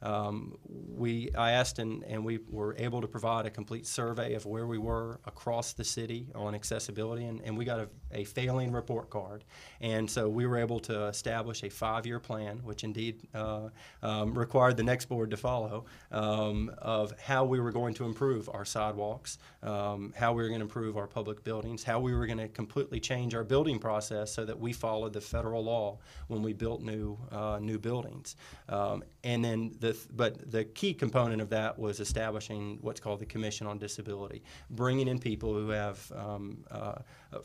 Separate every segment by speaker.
Speaker 1: I asked and we were able to provide a complete survey of where we were across the city on accessibility, and we got a failing report card. And so we were able to establish a 5-year plan, which indeed required the next board to follow, of how we were going to improve our sidewalks, how we were going to improve our public buildings, how we were going to completely change our building process so that we followed the federal law when we built new buildings. And then but the key component of that was establishing what's called the Commission on Disability, bringing in people who have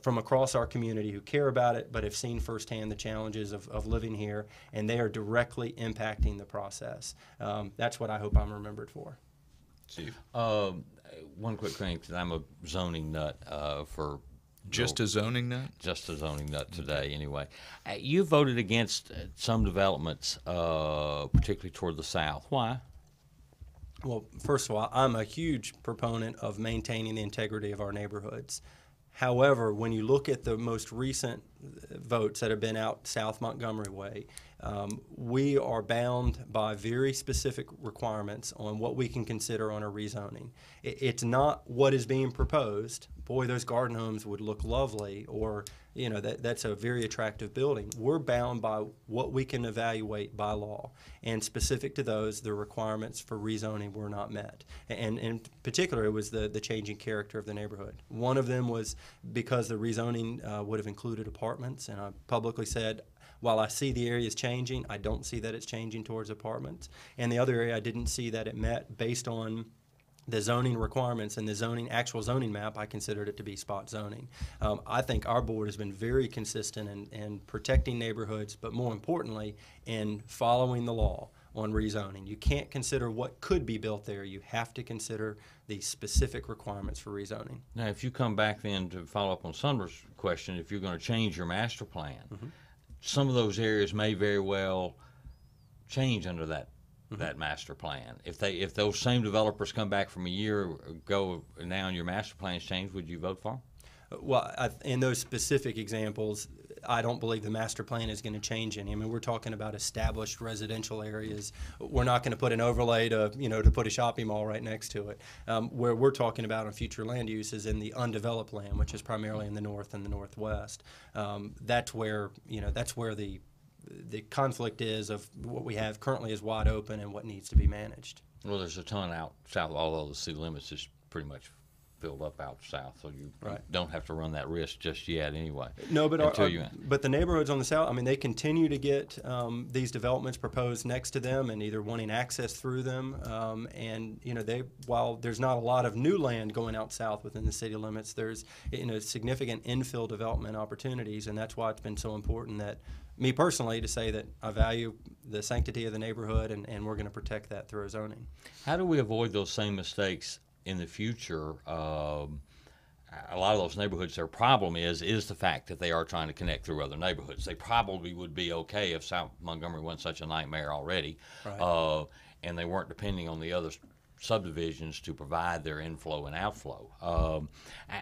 Speaker 1: from across our community who care about it but have seen firsthand the challenges of living here, and they are directly impacting the process. That's what I hope I'm remembered for.
Speaker 2: Chief. One quick thing, because I'm a zoning nut for
Speaker 3: Just a zoning nut?
Speaker 2: Just a zoning nut today, anyway. You voted against some developments, particularly toward the south. Why?
Speaker 1: Well, first of all, I'm a huge proponent of maintaining the integrity of our neighborhoods. However, when you look at the most recent votes that have been out South Montgomery way, we are bound by very specific requirements on what we can consider on a rezoning. It's not what is being proposed. Boy, those garden homes would look lovely, or that's a very attractive building. We're bound by what we can evaluate by law, and specific to those, the requirements for rezoning were not met. And in particular, it was the changing character of the neighborhood. One of them was because the rezoning would have included apartments, and I publicly said, while I see the area is changing, I don't see that it's changing towards apartments. And the other area, I didn't see that it met based on the zoning requirements and the actual zoning map. I considered it to be spot zoning. I think our board has been very consistent in protecting neighborhoods, but more importantly, in following the law on rezoning. You can't consider what could be built there. You have to consider the specific requirements for rezoning.
Speaker 2: Now, if you come back then to follow up on Sumner's question, if you're going to change your master plan, some of those areas may very well change under that master plan. If those same developers come back from a year ago and now your master plan's changed, would you vote for them?
Speaker 1: Well, in those specific examples, I don't believe the master plan is going to change any. I mean, we're talking about established residential areas. We're not going to put an overlay to put a shopping mall right next to it. Where we're talking about on future land use is in the undeveloped land, which is primarily in the north and the northwest. That's where the conflict is of what we have currently is wide open and what needs to be managed.
Speaker 2: Well, there's a ton out south, although the city limits is pretty much filled up out south, so you don't have to run that risk just yet anyway.
Speaker 1: No, but but the neighborhoods on the south, I mean, they continue to get these developments proposed next to them and either wanting access through them. And while there's not a lot of new land going out south within the city limits, there's significant infill development opportunities, and that's why it's been so important that me personally to say that I value the sanctity of the neighborhood, and we're going to protect that through zoning.
Speaker 2: How do we avoid those same mistakes in the future? A lot of those neighborhoods, their problem is the fact that they are trying to connect through other neighborhoods. They probably would be okay if South Montgomery wasn't such a nightmare already, and they weren't depending on the other subdivisions to provide their inflow and outflow.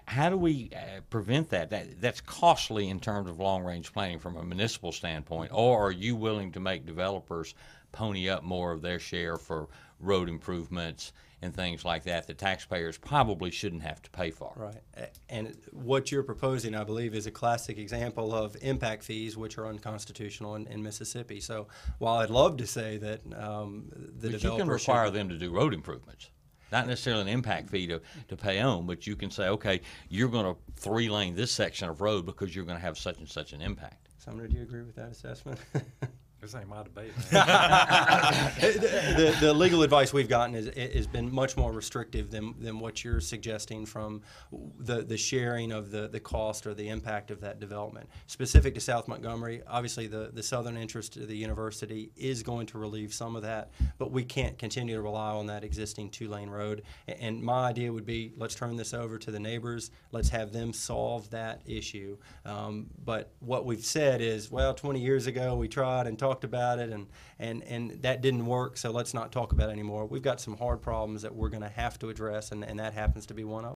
Speaker 2: How do we prevent that? That's costly in terms of long-range planning from a municipal standpoint, or are you willing to make developers pony up more of their share for road improvements and things like that taxpayers probably shouldn't have to pay for?
Speaker 1: Right. And what you're proposing, I believe, is a classic example of impact fees, which are unconstitutional in Mississippi. So while I'd love to say that the developer
Speaker 2: you can require them to do road improvements. Not necessarily an impact fee to pay on, but you can say, okay, you're going to 3-lane this section of road because you're going to have such and such an impact.
Speaker 1: Sumner, do you agree with that assessment?
Speaker 4: This ain't my debate,
Speaker 1: man. the legal advice we've gotten has been much more restrictive than what you're suggesting from the sharing of the cost or the impact of that development. Specific to South Montgomery, obviously the southern interest of the university is going to relieve some of that, but we can't continue to rely on that existing 2-lane road. And my idea would be, let's turn this over to the neighbors. Let's have them solve that issue. But what we've said is, well, 20 years ago we tried and talked about it, and that didn't work, so let's not talk about it anymore. We've got some hard problems that we're going to have to address, and that happens to be one of them.